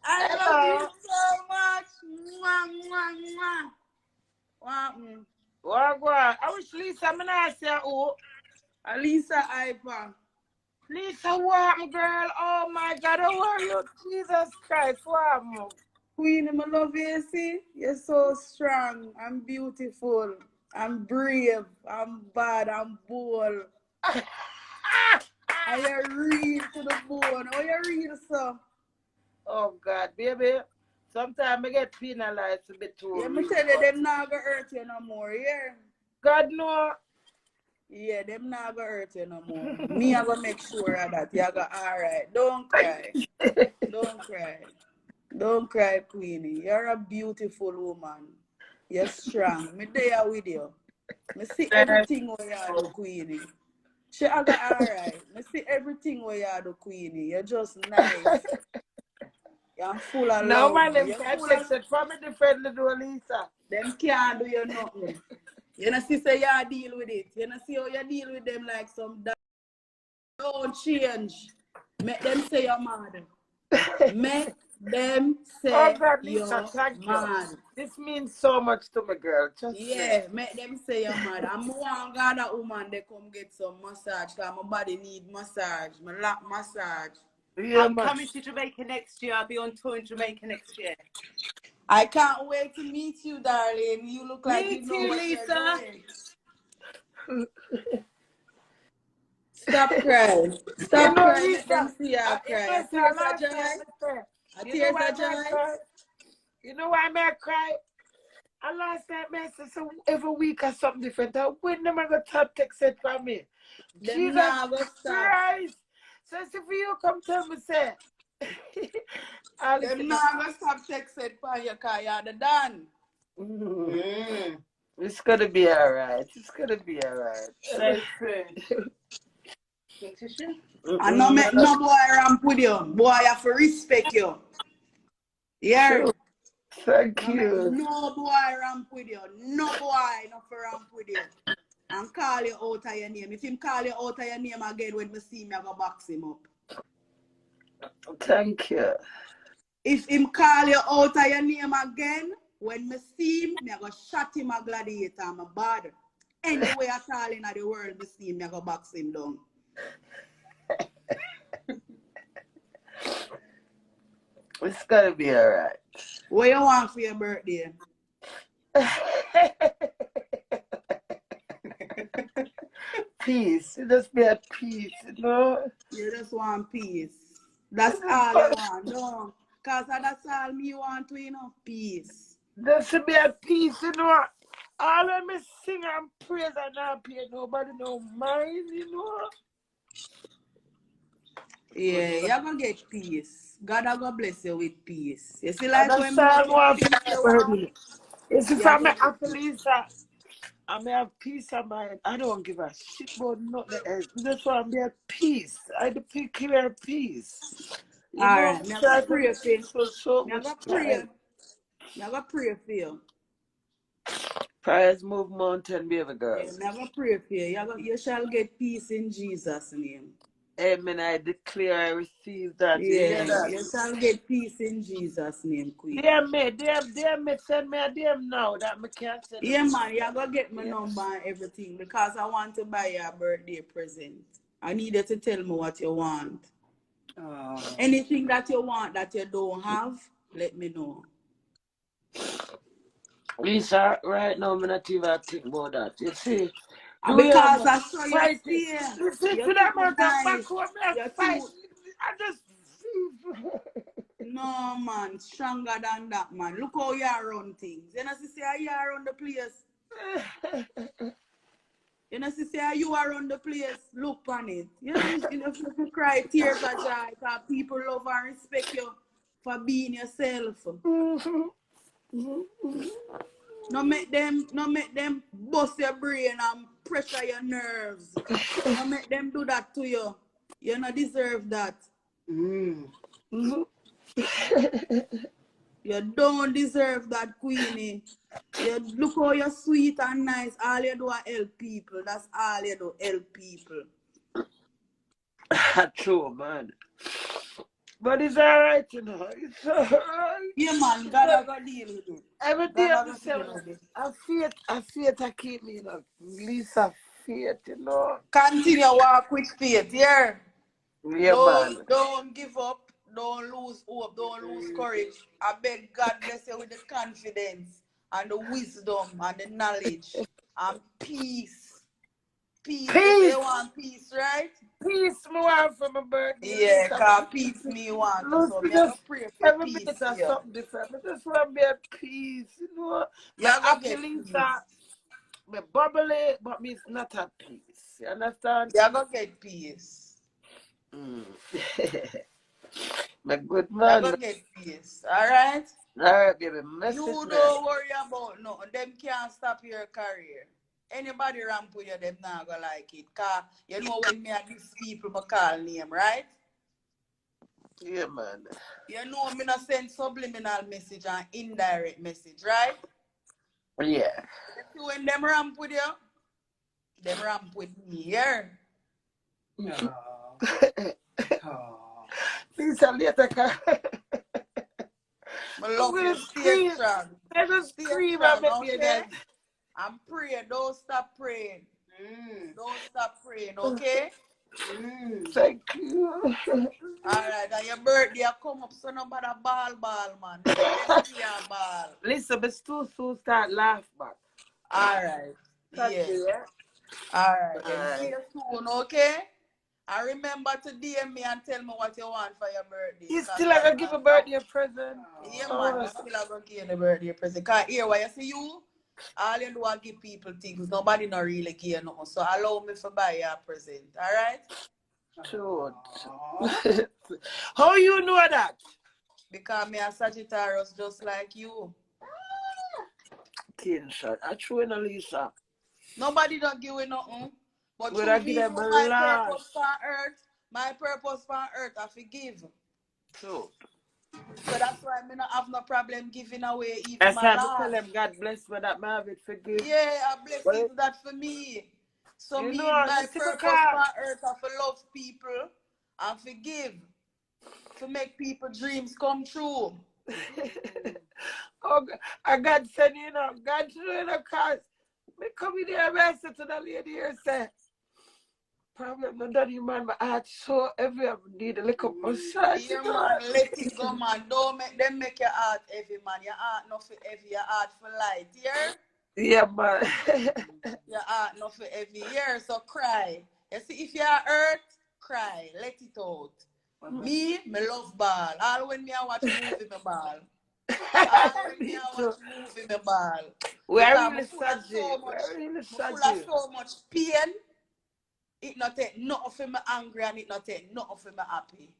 I love you so much. Mwah, mwah, mwah. What? I wish Lisa, I'm not say oh. Lisa Hyper. Lisa, what, girl? Oh my God, how are you? Jesus Christ, what? Queen, I love you, see? You're so strong. I'm beautiful. I'm brave. I'm bad. I'm bold. And you're real to the bone. Oh, you're real, so. Oh God, baby. Sometimes I get penalized a bit too. Yeah, me tell you, them not gonna hurt you no more, yeah? God no. Yeah, them not gonna hurt you no more. Me, I gonna make sure of that. You go alright. Don't cry. Don't cry. Don't cry, Queenie. You're a beautiful woman. You're strong. Me there with you. Me see everything where you do, Queenie. She I got alright. Me see everything where you do, Queenie. You're just nice. You're full of No love. man, them can't take it from me differently to Lisa. Them can't do you nothing. You know, see, say you deal with it. You know, see how you deal with them like some don't change. Make them say you're mad. Make them say oh God, Lisa, you're mad. This means so much to me, girl. Just yeah, make them say you're mad. I'm one God that woman they come get some massage because my body need massage. My lap massage. Yeah, I'm coming to Jamaica next year. I'll be on tour in Jamaica next year. I can't wait to meet you, darling. You look like Me you know too, what Lisa. you're doing. Stop crying. Stop crying. Let them see you cry. Tears of joy. Tears of joy. You know why I cry? I last night, man, so every week or something different. When them are going to text it from me? Jesus Christ. So if you come tell me, say, them not going to stop texting for you because you're done. It's going to be all right. It's going to be all right. So true. I know make no boy ramp with you. Boy, I have to respect you. Yeah. Sure. Thank you. No boy ramp with you. No boy not for ramp with you. And call you out of your name. If him call you out of your name again when me see me, I go box him up. Thank you. If him call you out of your name again, when me see him, I go shot him a gladiator and my bad. Anyway I call in the world, me see him, I go box him down. It's gonna be alright. What you want for your birthday? Peace. You just be at peace, you know? You just want peace. That's all you want, no? Because that's all me want to, you know, peace. Just to be at peace, you know? All of me sing and praise and not pay nobody no mind, you know? Yeah, you're going to get peace. God is going to bless you with peace. You see, like when you see, from my Lisa, I may have peace of mind. I don't give a shit about nothing else. I just want to be at peace. I do clear peace. All right, I'm going to pray for you. I'm going to pray. I'm going to pray for you. Prayers move mountain, baby girl. Yeah, I'm going to pray for you. You shall get peace in Jesus' name. Amen. I declare I receive that. Yeah, you shall get peace in Jesus' name, Queen. Damn me, send me a DM now that I can't send. Yeah, man, you're going to get my number and everything because I want to buy you a birthday present. I need you to tell me what you want. Oh. Anything that you want that you don't have, let me know. Lisa, right now, I'm not even thinking about that. You see? Because I saw you fear. You see, to that man, back home, I fight. I just... No, man, stronger than that, man. Look how you run things. You know, see how you run the place. You know, see how you run the place. Look on it. You know, if you cry tears of joy, because people love and respect you for being yourself. No make them bust your brain and pressure your nerves. No make them do that to you. You don't deserve that. You don't deserve that, Queenie. You look how you're sweet and nice. All you do is help people. That's all you do, help people. True, man. But it's alright, you know. It's alright. Yeah, man, God I go deal with it. Every God day I I'm go the deal same. with it. I fear to keep me, you know. Lisa, fear, you know. Continue walk with faith, yeah. Yeah, man. Don't give up. Don't lose hope. Don't lose courage. I beg God bless you with the confidence and the wisdom and the knowledge and peace. Peace. You say Peace. you want peace, right? Peace, me want for my birthday, Yeah, Lisa. cause peace me want to. So Lucy, me I go just pray for every peace minute for or you. something different. I just want to be at peace, you know. You My go happy get Lisa, peace. me bubbly, but me is not at peace. You understand? You go get peace. Mm. My good You man. go get peace. Alright? Alright, baby, message You me. don't worry about nothing. Them can't stop your career. Anybody ramp with you, them not gonna like it. Cause you know when me and these people me call name, right? Yeah, man. You know me not send subliminal message and indirect message, right? Yeah. You see when them ramp with you, them ramp with me, yeah? No. Oh. Lisa, later, I I'm love gonna you. Stay scream. strong. I just Stay scream and strong, make me okay? again. And pray. Don't stop praying. Don't stop praying, okay? Thank you. Alright, and your birthday come up, so nobody ball, man. Them can't ball. Listen, but too soon start laugh back. Alright, Thank yeah. you, yeah? Alright, then see you soon, okay? And remember to DM me and tell me what you want for your birthday. You still gonna give a birthday present? Yeah, man, I still gonna give you the birthday present. Because here, when you see you, all you do is give people things. Nobody not really give you nothing. So allow me to buy you a present, alright? Sure. How you know that? Because me a Sagittarius just like you. Teen shot. I true in Lisa. Nobody don't give you nothing. But Would I through give me, them for a my lash? purpose for earth, I forgive. True. So that's why I not have no problem giving away even That's my why I tell last. them God bless me that my have it forgive. Yeah, I bless Well, even that for me. So you me, know, my you see my purpose car. for earth I for love people and forgive. To make people dreams come true. Oh, I God send you know, God through in the cars. Me come in here, I said to the lady here, say, problem not that you man, my heart so heavy, I need a little massage. Yeah, man, let it go, man. Don't make them make your heart heavy, man. Your heart not for heavy, your heart for light, yeah? Yeah, man. Your heart not for heavy, yeah? So cry. You see, if you're hurt, cry. Let it out. Me love ball. All when me I watch movie, me ball. All when me Me I too. watch movie, me ball. We are Because really sad, Jay. We are really sad, full of Jay. so much pain. It not take nothing for me angry and it not take nothing for me happy.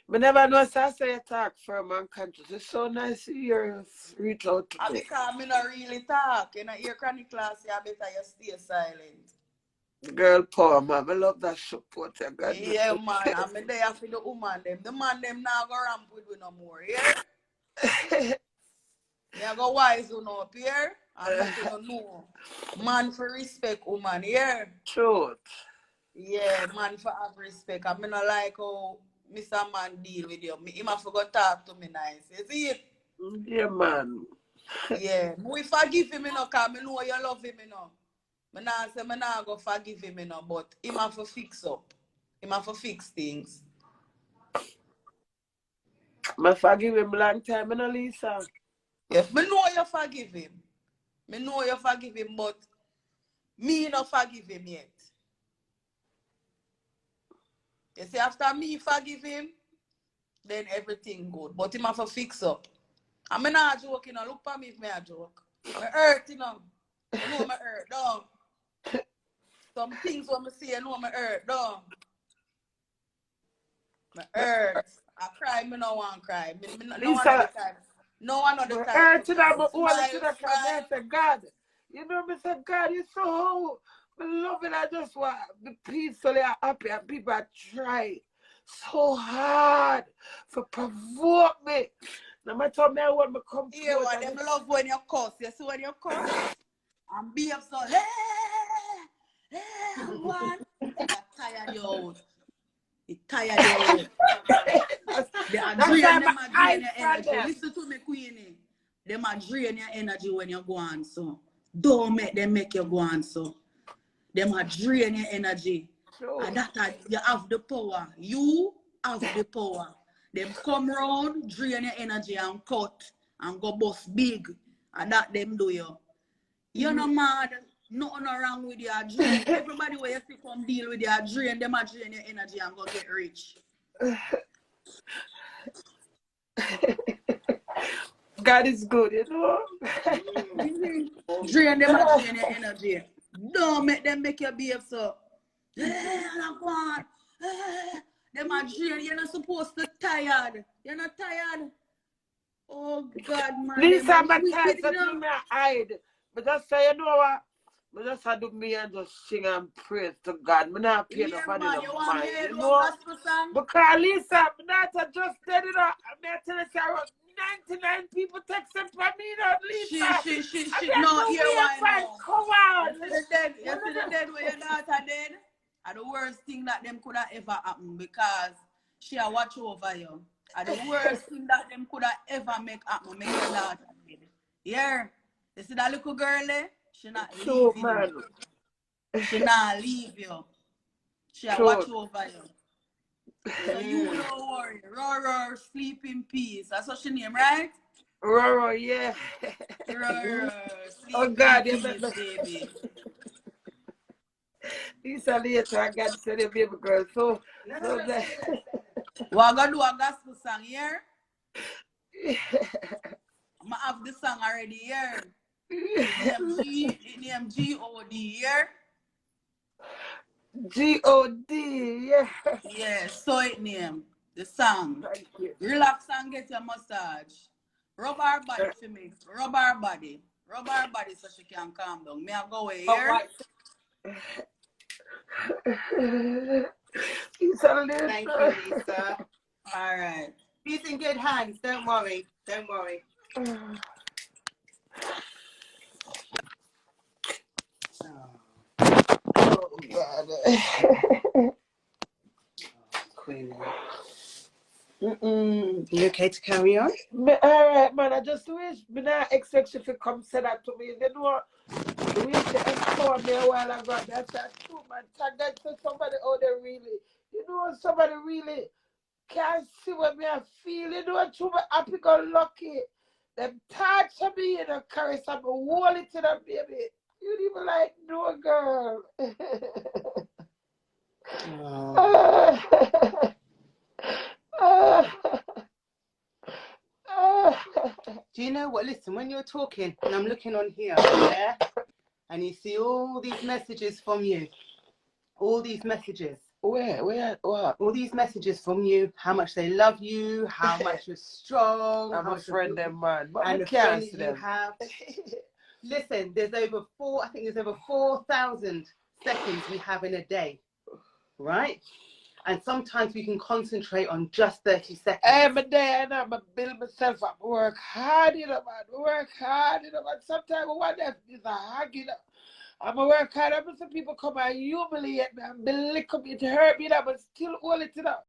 But never know, so I say attack from unconscious. It's so nice to hear you reach out to And me. because I not really talk, you know, your chronic class, you better you stay silent. Girl power, man. I love that support. You got me. Yeah, man. I'm there for the woman them. The man them now go ramp with we no more, yeah? Me I go wise you know up here. And make you know. Man for respect woman, yeah? Truth. Yeah, man for have respect. I mean, not like how Mr. Man deal with you. Him have to go talk to me nice. You see it? Yeah, man. Yeah. We forgive him, you know, because I know you love him, you know. I not say I not go forgive him, you know, but him have to fix up. Him have to fix things. I forgive him long time, you know, Lisa. Yes, I know you forgive him. I know you forgive him, but me not forgive him yet. You see, after me forgive him, then everything good. But him have to fix up. I'm not joking, you know. Look for me if I joke. I hurt, you know. You know I hurt, don't. Some things when I see, you know I hurt, don't. I hurt. I cry, me no want cry. No one of the Lisa, time. No one of the time earth to to that, cry. but all Smile, to that, I smile. say, God. You know, me say, God, you so I love it. I just want to be peacefully happy, and people are trying so hard to provoke me. No matter me, I want me come Yeah, forward. what them love when you cuss. You see when you cuss? And be up so, hey, one. They got tired you out. It tired you. They are drain your energy. Listen to me, Queenie. They are drain your energy when you go on so. Don't make them make you go on so. They are drain your energy. And that you have the power. You have the power. Them come round, drain your energy and cut and go bust big. And that them do you. You're not mad. Nothing wrong with your drain. Everybody where you see come deal with your drain, them are drain your energy and go get rich. God is good, you know. Drain them and drain your energy. Don't make them make you behave so. Them are drain. You're not supposed to tired. You're not tired. Oh God, man. Lisa, I'm tired of me hide. But just say, you know what? But just do me and just sing and praise to God. I'm not paying enough for the mind, you know? Because Lisa, I'm not just dead it up. I'm not telling you, 99 people texting for me, not Lisa. She. No, here why no. Come on. You see the dead where your daughter dead? And the worst thing that them could have ever happened because she a watch over you. And the worst thing that them could have ever make happen, make your daughter dead. Yeah. You see that little girl there? She not leave you. She not leave you. She a watch over you. So you don't worry. Roro, sleep in peace. That's what she name, right? Roro, yeah. Roro, sleep in peace, baby. Lisa later, I got to say the baby girl. So that. We're going to do a gospel song here. I have the song already here. Name G-O-D here. G-O-D, yeah. Yeah, so it name. The song. Thank you. Relax and get your massage. Rub her body for me. Rub her body. Rub her body so she can calm down. Me I go away here. Thank you, Lisa. All right. He's in good hands. Don't worry. Don't worry. Oh, God. Queen. You okay to carry on? All right, man. I just wish me not expect you to come say that to me. You know, you wish to empower me a while ago. That's true, man. Thank God for somebody out there really. You know, somebody really can't see what me I feel. You know, true, but happy go lucky. Them touch me and carry some wall it to them, baby. You even like no girl. Do you know what? Listen, when you're talking, and I'm looking on here, yeah, and you see all these messages from you, all these messages. Where, what? All these messages from you, how much they love you, how much you're strong. I'm a friend them, man. But and the friend that you have. Listen, there's over 4,000 seconds we have in a day, right? And sometimes we can concentrate on just 30 seconds. Every day I know I build myself up. I work hard, you know, man. Work hard, you know, man. Sometimes I wonder if it's a hard, you know. I'm a work hard. I some people come and humiliate me and belittle me to hurt me, you know, but still hold it, you know.